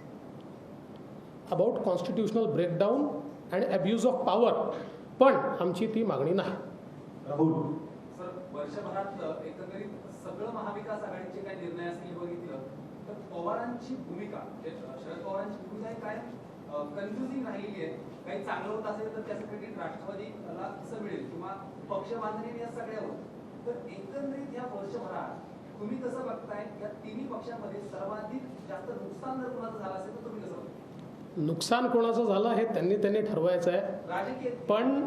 about constitutional breakdown and abuse of power, पण आमची ती मागणी नाही. राहुल सर, वर्षभरात एकंदरीत सगळं महाविकास आघाडीचे काही निर्णय असेल बघितलं तर पवारांची भूमिका, शरद पवारांची भूमिका ही काय कन्फ्युजिंग राहिलेली आहे. काही चांगलं होत असेल तर त्याचं क्रेडिट राष्ट्रवादीला कसं मिळेल किंवा पक्ष बांधणी या सगळ्यावर. तर एकंदरीत या वर्षभरात तुम्ही कसं बघताय, या तिन्ही पक्षांमध्ये सर्वाधिक जास्त नुकसान जर कोणाचं झालं असेल तर तुम्ही कसं बघताय? नुकसान कोणाचं झालं हे त्यांनी ठरवायचं आहे. राजकीय पण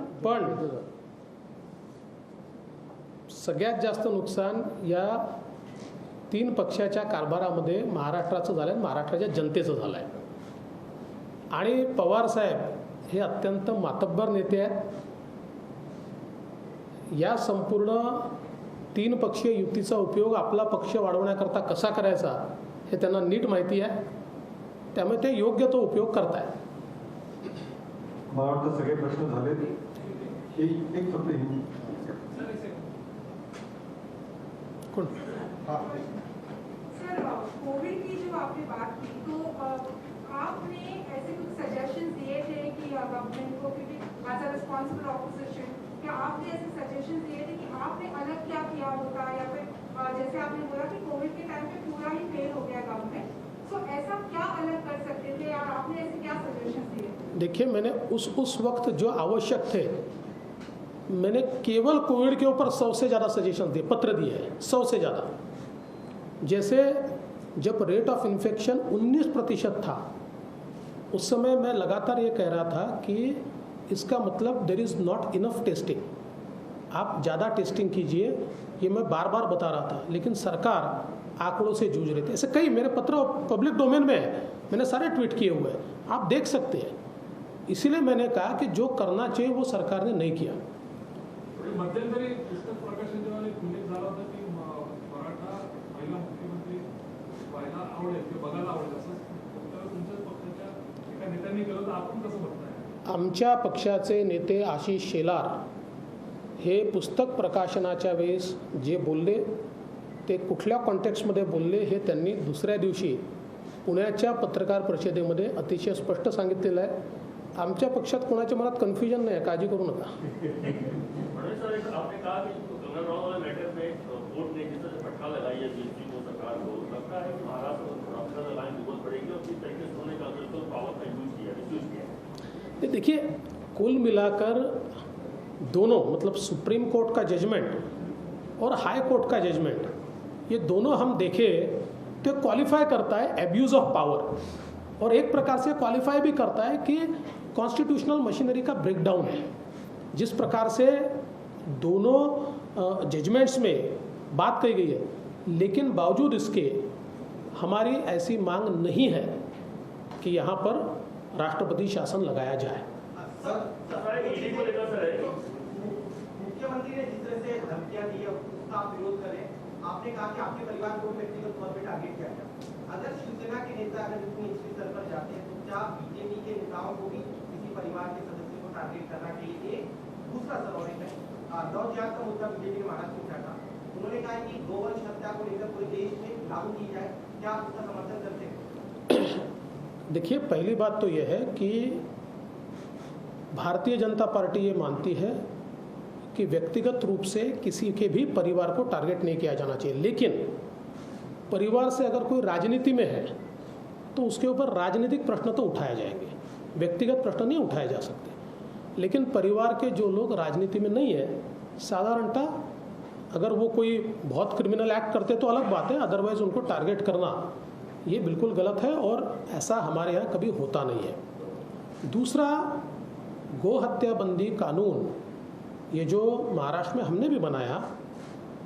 सगळ्यात जास्त नुकसान या 3 पक्षाच्या कारभारामध्ये महाराष्ट्राचं झालं आहे, महाराष्ट्राच्या जनतेचं झालं आहे. आणि पवारसाहेब हे अत्यंत मातब्बर नेते आहेत. या संपूर्ण 3 पक्षीय युतीचा उपयोग आपला पक्ष वाढवण्याकरता कसा करायचा हे त्यांना नीट माहिती आहे. त्यामुळे ते योग्य तो उपयोग करतायत. मला वाटतं सगळे प्रश्न झालेत. एक फक्त कोण सर, कोविड की जो आपने बात की तो आपने ऐसे कुछ सजेशन दिए थे कि गवर्नमेंट को, क्योंकि एज अ रिस्पॉन्सिबल ऑपोजिशन, क्या आपने ऐसे सजेशन दिए थे कि आपने अलग क्या किया होता, या फिर जैसे आपने बोला कि कोविड के टाइम पे पूरा ही फेल हो गया गवर्नमेंट, तो ऐसा क्या अलग कर सकते थे, या आपने ऐसे क्या सजेशन दिए? देखिए, मैंने उस वक्त जो आवश्यक थे मैंने केवल कोविड के ऊपर 100 से ज़्यादा सजेशन दिए, पत्र दिए हैं 100 से ज़्यादा. जैसे जब रेट ऑफ इन्फेक्शन 19% था उस समय मैं लगातार ये कह रहा था कि इसका मतलब there is not enough testing, आप ज़्यादा टेस्टिंग कीजिए. ये मैं बार बार बता रहा था, लेकिन सरकार आंकड़ों से जूझ रही थी. ऐसे कई मेरे पत्र पब्लिक डोमेन में है, मैंने सारे ट्वीट किए हुए हैं, आप देख सकते हैं. इसीलिए मैंने कहा कि जो करना चाहिए वो सरकार ने नहीं किया. मध्यंतरी पुस्तक प्रकाशनाच्या वेळी उल्लेख झाला होता की मराठा महिला मुख्यमंत्री व्हायला आवडेल किंवा बघायला आवडेल असं तुमच्या पक्षाच्या एका नेत्यांनी केलं, तर आपण कसं बघताय? आमच्या पक्षाचे नेते आशिष शेलार हे पुस्तक प्रकाशनाच्या वेळेस जे बोलले ते कुठल्या कॉन्टेक्स्टमध्ये बोलले हे त्यांनी दुसऱ्या दिवशी पुण्याच्या पत्रकार परिषदेमध्ये अतिशय स्पष्ट सांगितलेलं आहे. आमच्या पक्षात कोणाच्या मनात कन्फ्युजन नाही आहे, काळजी करू नका. सर, आपने कहा कि कंगना रनौत वाले मैटर में कोर्ट ने लगता है कि महाराष्ट्र राष्ट्र लाइन बहुत बढ़ेगी और किस तरीके से उन्होंने कांग्रेस पावर का यूज किया। देखिए, कुल मिलाकर दोनों, मतलब सुप्रीम कोर्ट का जजमेंट और हाई कोर्ट का जजमेंट, ये दोनों हम देखें तो क्वालिफाई करता है एब्यूज़ ऑफ पावर, और एक प्रकार से क्वालिफाई भी करता है कि कॉन्स्टिट्यूशनल मशीनरी का ब्रेकडाउन है। जिस प्रकार से दोनों जजमेंट्स में बात कही गई है, लेकिन बावजूद इसके हमारी ऐसी मांग नहीं है कि यहाँ पर राष्ट्रपति शासन लगाया जाए। मुख्यमंत्री ने जिस तरह से धमकियां दी है उसका आप विरोध करें, आपने कहा कि आपके परिवार को व्यक्तिगत तौर पर टारगेट किया गया। अगर शिवसेना के नेता अगर इतनी निचली स्तर पर जाते हैं तो क्या बीजेपी के नेताओं को भी किसी परिवार के सदस्य को टारगेट करना चाहिए? दूसरा सवाल है, लव जिहाद का मुद्दा बीजेपी ने महाराष्ट्र में उठाया, उन्होंने कहा कि गोवंश हत्या को लेकर पूरे देश में लागू की जाए, क्या आप उसका समर्थन करते हैं? देखिए, पहली बात तो यह है कि भारतीय जनता पार्टी ये मानती है कि व्यक्तिगत रूप से किसी के भी परिवार को टारगेट नहीं किया जाना चाहिए, लेकिन परिवार से अगर कोई राजनीति में है तो उसके ऊपर राजनीतिक प्रश्न तो उठाए जाएंगे, व्यक्तिगत प्रश्न नहीं उठाए जा सकते। लेकिन परिवार के जो लोग राजनीति में नहीं है, साधारणतः अगर वो कोई बहुत क्रिमिनल एक्ट करते तो अलग बात है, अदरवाइज उनको टारगेट करना ये बिल्कुल गलत है और ऐसा हमारे यहाँ कभी होता नहीं है। दूसरा, गो हत्या बंदी कानून ये जो महाराष्ट्र में हमने भी बनाया,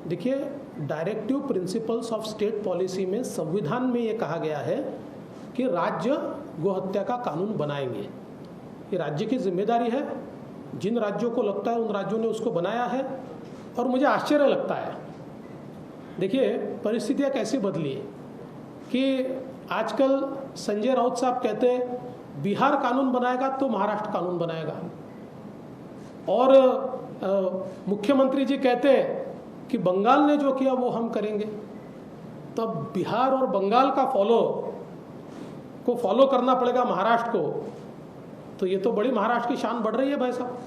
देखिए directive principles of state policy में संविधान में ये कहा गया है कि राज्य गो हत्या का कानून बनाएंगे। ये राज्य की जिम्मेदारी है, जिन राज्यों को लगता है उन राज्यों ने उसको बनाया है। और मुझे आश्चर्य लगता है, देखिए परिस्थितियाँ कैसी बदली है कि आजकल संजय राउत साहब कहते हैं बिहार कानून बनाएगा तो महाराष्ट्र कानून बनाएगा, और मुख्यमंत्री जी कहते हैं कि बंगाल ने जो किया वो हम करेंगे। तब बिहार और बंगाल का फॉलो करना पड़ेगा महाराष्ट्र को, तो ये तो बड़ी महाराष्ट्र की शान बढ़ रही है भाई साहब।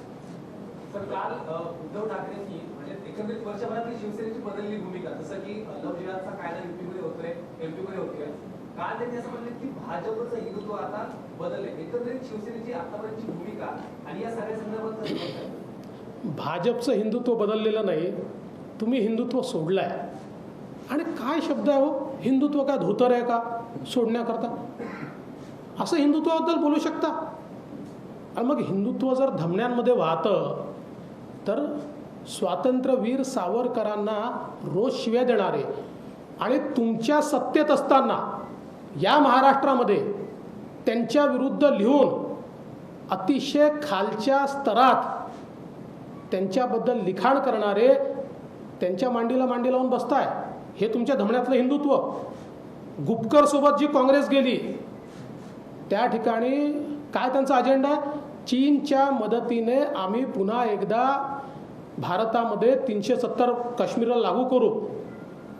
सर, काल उद्धव ठाकरेंनी म्हणजे एकंदरीत वर्षभरातली शिवसेनेची बदलली भूमिका, जसं की लव जिहादचा कायदा एमपीमध्ये होतोय, काल त्यांनी असं म्हणले की भाजपचं हिंदुत्व आता बदलले, एकंदरीत शिवसेनेची आतापर्यंतची भूमिका आणि या सगळ्या संदर्भात भाजपचं हिंदुत्व बदललेलं नाही, तुम्ही हिंदुत्व सोडलाय। आणि काय शब्द आहे हो, हिंदुत्व काय धोतर आहे का सोडण्याकरता? असं हिंदुत्वाबद्दल बोलू शकता? आणि मग हिंदुत्व जर धमन्यांमध्ये वाहतं तर स्वातंत्र्यवीर सावरकरांना रोज शिव्या देणारे आणि तुमच्या सत्तेत असताना या महाराष्ट्रामध्ये त्यांच्या विरुद्ध लिहून अतिशय खालच्या स्तरात त्यांच्याबद्दल लिखाण करणारे त्यांच्या मांडीला मांडी लावून बसताय, हे तुमच्या धमण्यातलं हिंदुत्व। गुपकर सोबत जी काँग्रेस गेली त्या ठिकाणी काय त्यांचा अजेंडा आहे? चीनच्या मदतीने आम्ही पुन्हा एकदा भारतामध्ये 370 काश्मीरला लागू करू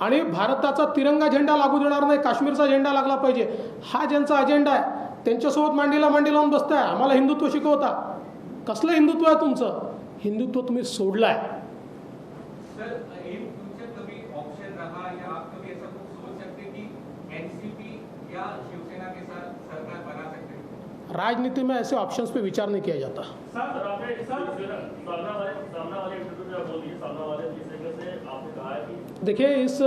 आणि भारताचा तिरंगा झेंडा लागू देणार नाही, काश्मीरचा झेंडा लागला पाहिजे, हा ज्यांचा अजेंडा आहे त्यांच्यासोबत मांडीला मांडी लावून बसताय, आम्हाला हिंदुत्व शिकवता। कसलं हिंदुत्व आहे तुमचं? हिंदुत्व तुम्ही सोडलाय। सर, एक फ्यूचर कभी ऑप्शन रहा या आप कभी ऐसा कुछ सोच सकते कि एनसीपी या शिवसेना के साथ सरकार बना सकते हैं? राजनीति में ऐसे ऑप्शंस पे विचार नहीं किया जाता। सर, आपने सामना वाले इंटरव्यू में बोल दिए, सामना वाले जिस तरीके से आपने कहा है कि देखिए, इस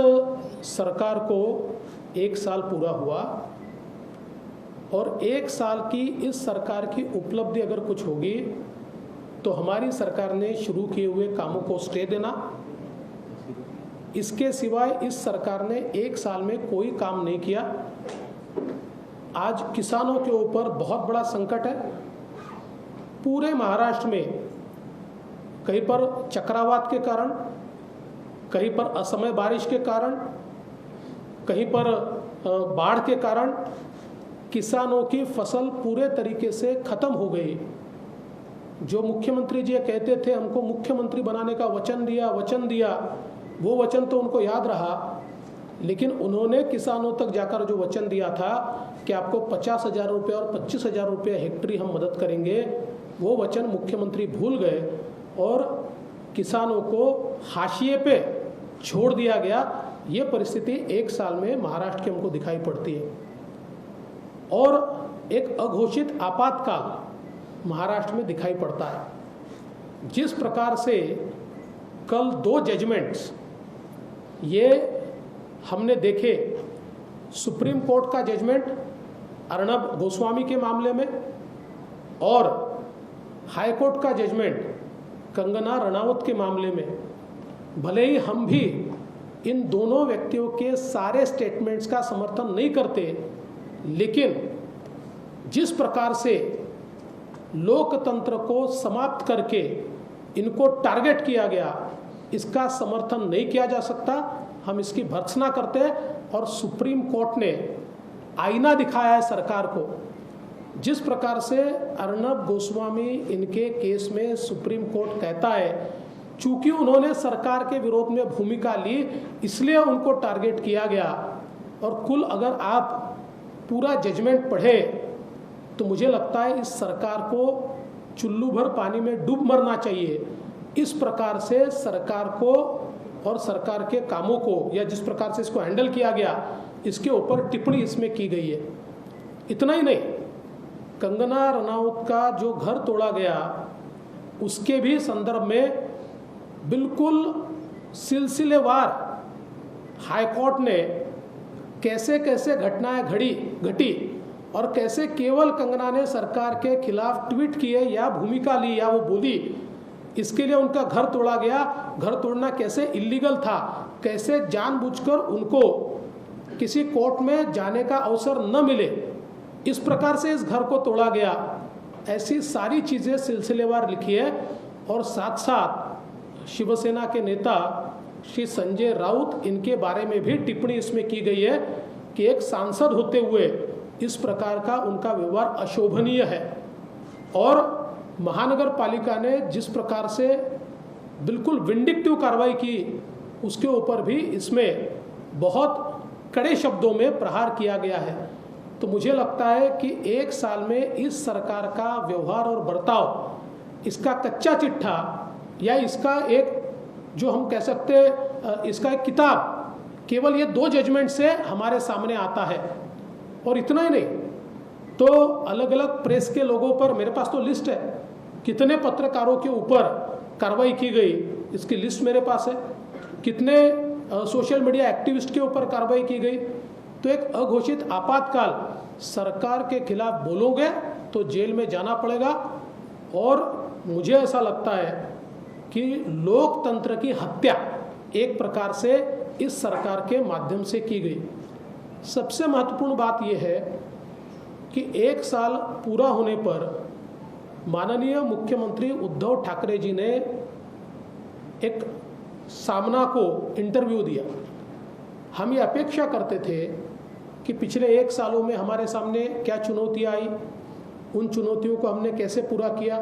सरकार को 1 साल पूरा हुआ और 1 साल की इस सरकार की उपलब्धि अगर कुछ होगी तो हमारी सरकार ने शुरू किए हुए कामों को स्टे देना। इसके सिवाय इस सरकार ने 1 साल में कोई काम नहीं किया। आज किसानों के ऊपर बहुत बड़ा संकट है। पूरे महाराष्ट्र में कहीं पर चक्रवात के कारण, कहीं पर असमय बारिश के कारण, कहीं पर बाढ़ के कारण किसानों की फसल पूरे तरीके से ख़त्म हो गई। जो मुख्यमंत्री जी कहते थे हमको मुख्यमंत्री बनाने का वचन दिया, वो वचन तो उनको याद रहा, लेकिन उन्होंने किसानों तक जाकर जो वचन दिया था कि आपको 50,000 रुपये और 25,000 रुपये हेक्टेयर हम मदद करेंगे, वो वचन मुख्यमंत्री भूल गए और किसानों को हाशिए पे छोड़ दिया गया, ये परिस्थिति 1 साल में महाराष्ट्र की हमको दिखाई पड़ती है। और एक अघोषित आपातकाल महाराष्ट्र में दिखाई पड़ता है। जिस प्रकार से कल 2 जजमेंट्स ये हमने देखे, सुप्रीम कोर्ट का जजमेंट अर्णब गोस्वामी के मामले में और हाई कोर्ट का जजमेंट कंगना रनावत के मामले में, भले ही हम भी इन दोनों व्यक्तियों के सारे स्टेटमेंट्स का समर्थन नहीं करते, लेकिन जिस प्रकार से लोकतंत्र को समाप्त करके इनको टारगेट किया गया, इसका समर्थन नहीं किया जा सकता। हम इसकी भर्त्सना करते हैं और सुप्रीम कोर्ट ने आईना दिखाया है सरकार को। जिस प्रकार से अर्णब गोस्वामी इनके केस में सुप्रीम कोर्ट कहता है चूंकि उन्होंने सरकार के विरोध में भूमिका ली इसलिए उनको टारगेट किया गया, और कुल अगर आप पूरा जजमेंट पढ़े तो मुझे लगता है इस सरकार को चुल्लू भर पानी में डूब मरना चाहिए। इस प्रकार से सरकार को और सरकार के कामों को, या जिस प्रकार से इसको हैंडल किया गया, इसके ऊपर टिप्पणी इसमें की गई है। इतना ही नहीं, कंगना रनावत का जो घर तोड़ा गया उसके भी संदर्भ में बिल्कुल सिलसिलेवार हाईकोर्ट ने कैसे कैसे घटनाएं घटी और कैसे केवल कंगना ने सरकार के खिलाफ ट्वीट किए या भूमिका ली या वो बोली, इसके लिए उनका घर तोड़ा गया। घर तोड़ना कैसे इल्लीगल था, कैसे जानबूझकर उनको किसी कोर्ट में जाने का अवसर न मिले, इस प्रकार से इस घर को तोड़ा गया। ऐसी सारी चीज़ें सिलसिलेवार लिखी है। और साथ साथ शिवसेना के नेता श्री संजय राउत, इनके बारे में भी टिप्पणी इसमें की गई है कि एक सांसद होते हुए इस प्रकार का उनका व्यवहार अशोभनीय है। और महानगर पालिका ने जिस प्रकार से बिल्कुल विंडिक्टिव कार्रवाई की, उसके ऊपर भी इसमें बहुत कड़े शब्दों में प्रहार किया गया है। तो मुझे लगता है कि 1 साल में इस सरकार का व्यवहार और बर्ताव, इसका कच्चा चिट्ठा या इसका एक जो हम कह सकते हैं इसका एक किताब, केवल ये 2 जजमेंट से हमारे सामने आता है। और इतना ही नहीं, तो अलग अलग प्रेस के लोगों पर, मेरे पास तो लिस्ट है कितने पत्रकारों के ऊपर कार्रवाई की गई, इसकी लिस्ट मेरे पास है, कितने सोशल मीडिया एक्टिविस्ट के ऊपर कार्रवाई की गई। तो एक अघोषित आपातकाल, सरकार के खिलाफ बोलोगे तो जेल में जाना पड़ेगा। और मुझे ऐसा लगता है कि लोकतंत्र की हत्या एक प्रकार से इस सरकार के माध्यम से की गई। सबसे महत्वपूर्ण बात यह है कि 1 साल पूरा होने पर माननीय मुख्यमंत्री उद्धव ठाकरे जी ने एक सामना को इंटरव्यू दिया। हम ये अपेक्षा करते थे कि पिछले 1 सालों में हमारे सामने क्या चुनौतियाँ आई, उन चुनौतियों को हमने कैसे पूरा किया,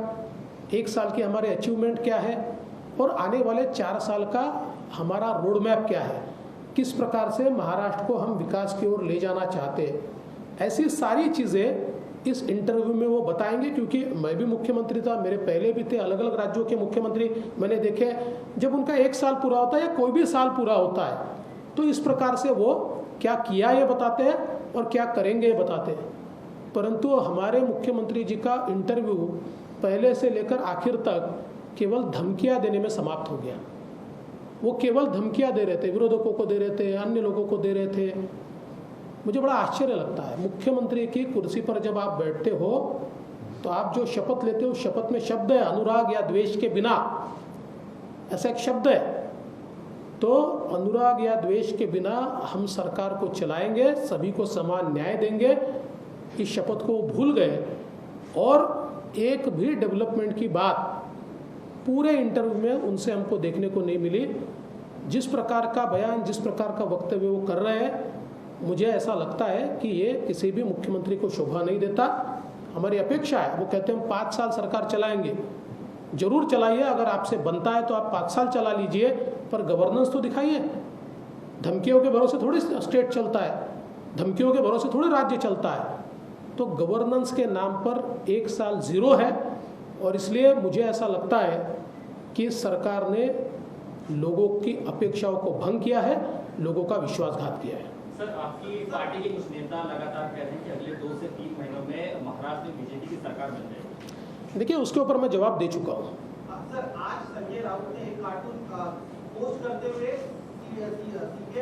1 साल की हमारे अचीवमेंट क्या है और आने वाले 4 साल का हमारा रोड मैप क्या है, किस प्रकार से महाराष्ट्र को हम विकास की ओर ले जाना चाहते हैं। ऐसी सारी चीज़ें इस इंटरव्यू में वो बताएंगे, क्योंकि मैं भी मुख्यमंत्री था, मेरे पहले भी थे अलग अलग राज्यों के मुख्यमंत्री, मैंने देखे जब उनका 1 साल पूरा होता है या कोई भी साल पूरा होता है तो इस प्रकार से वो क्या किया ये बताते हैं और क्या करेंगे ये बताते हैं। परंतु हमारे मुख्यमंत्री जी का इंटरव्यू पहले से लेकर आखिर तक केवल धमकियां देने में समाप्त हो गया। वो केवल धमकियां दे रहे थे, विरोधकों को दे रहे थे, अन्य लोगों को दे रहे थे। मुझे बड़ा आश्चर्य लगता है, मुख्यमंत्री की कुर्सी पर जब आप बैठते हो तो आप जो शपथ लेते हो, शपथ में शब्द है अनुराग या द्वेष के बिना, ऐसा एक शब्द है। तो अनुराग या द्वेष के बिना हम सरकार को चलाएंगे, सभी को समान न्याय देंगे, इस शपथ को भूल गए। और एक भी डेवलपमेंट की बात पूरे इंटरव्यू में उनसे हमको देखने को नहीं मिली। जिस प्रकार का बयान, जिस प्रकार का वक्तव्य वो कर रहे हैं, मुझे ऐसा लगता है कि ये किसी भी मुख्यमंत्री को शोभा नहीं देता। हमारी अपेक्षा है, वो कहते हैं हम 5 साल सरकार चलाएंगे, जरूर चलाइए, अगर आपसे बनता है तो आप 5 साल चला लीजिए, पर गवर्नेंस तो दिखाइए। धमकियों के भरोसे थोड़ी स्टेट चलता है, धमकियों के भरोसे थोड़ी राज्य चलता है। तो गवर्नेंस के नाम पर 1 साल ज़ीरो है। और इसलिए मुझे ऐसा लगता है कि सरकार ने लोगों की अपेक्षाओं को भंग किया है, लोगों का विश्वासघात किया है। सर, आपकी पार्टी के कुछ नेता लगातार कह रहे हैं कि अगले 2 से 3 महीनों में महाराष्ट्र में बीजेपी की सरकार बन जाएगी। देखिए, उसके ऊपर मैं जवाब दे चुका हूँ। सर, आज संजय राउत ने एक कार्टून पोस्ट करते हुए सीबीआई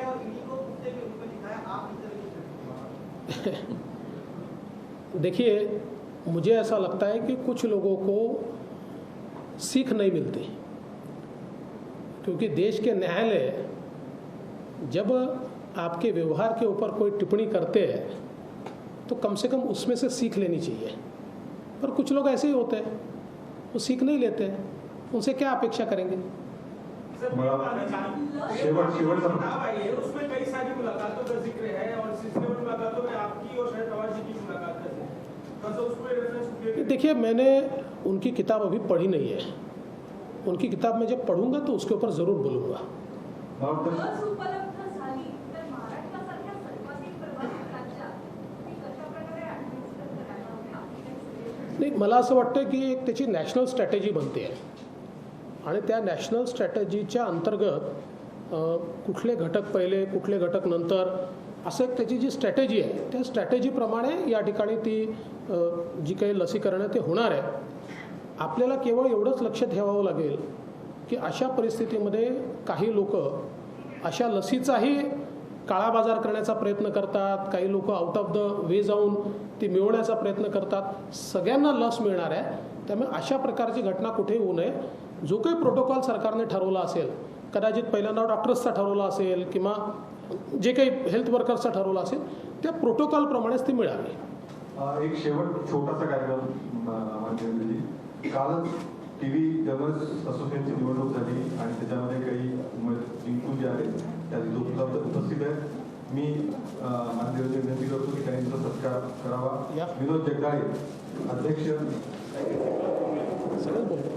और ईडी को कुत्ते के रूप में दिखाया। आप इस तरह की देखिए, मुझे ऐसा लगता है कि कुछ लोगों को सीख नहीं मिलती, क्योंकि देश के न्यायालय जब आपके व्यवहार के ऊपर कोई टिप्पणी करते हैं तो कम से कम उसमें से सीख लेनी चाहिए। पर कुछ लोग ऐसे ही होते हैं, वो सीख नहीं लेते हैं, उनसे क्या अपेक्षा करेंगे। शेवटचा उसमें कई सारी मुलाकातों का जिक्र है और सिलसिले में मुलाकातों में आपकी और शरद पवार जी की मुलाकात है, तो उसमें रेफरेंस। देखिए, मैंने उनकी किताब अभी पढ़ी नहीं है। उनकी किताब में जब पढ़ूंगा तो उसके ऊपर जरूर बोलूंगा। लस उपलब्ध झाली तर महाराष्ट्रासारख्या सर्वाधिक प्रभावित राज्यात ती कशा प्रकारे ॲडमिनिस्टर करायला हवी? नाही, मला असं वाटतं की एक त्याची नॅशनल स्ट्रॅटेजी बनते आहे आणि त्या नॅशनल स्ट्रॅटेजीच्या अंतर्गत कुठले घटक पहिले, कुठले घटक नंतर, असं एक त्याची जी स्ट्रॅटेजी आहे, त्या स्ट्रॅटेजीप्रमाणे या ठिकाणी ती जी काही लसीकरण आहे ते होणार आहे। आपल्याला केवळ एवढंच लक्ष ठेवावं लागेल की अशा परिस्थितीमध्ये काही लोक अशा लसीचाही काळा बाजार करण्याचा प्रयत्न करतात, काही लोक आउट ऑफ द वे जाऊन ती मिळवण्याचा प्रयत्न करतात। सगळ्यांना लस मिळणार आहे, त्यामुळे अशा प्रकारची घटना कुठेही होऊ नये। जो काही प्रोटोकॉल सरकारने ठरवला असेल, कदाचित पहिल्यांदा डॉक्टर्सचा ठरवला असेल किंवा जे काही हेल्थ वर्कर्सचा ठरवला असेल, त्या प्रोटोकॉलप्रमाणेच ती मिळावी। एक छोटासा कार्यक्रम म्हणजे कालच टीव्ही जर्नलिस्ट असोसिएशनची निवडणूक झाली आणि त्याच्यामध्ये काही जिंकून जे आहेत त्या उपस्थित आहेत। मी मान्यवरांची विनंती करतो की त्यांनी त्यांचा सत्कार करावा। विनोद जगदाळे, अध्यक्ष। सगळं बोलतो।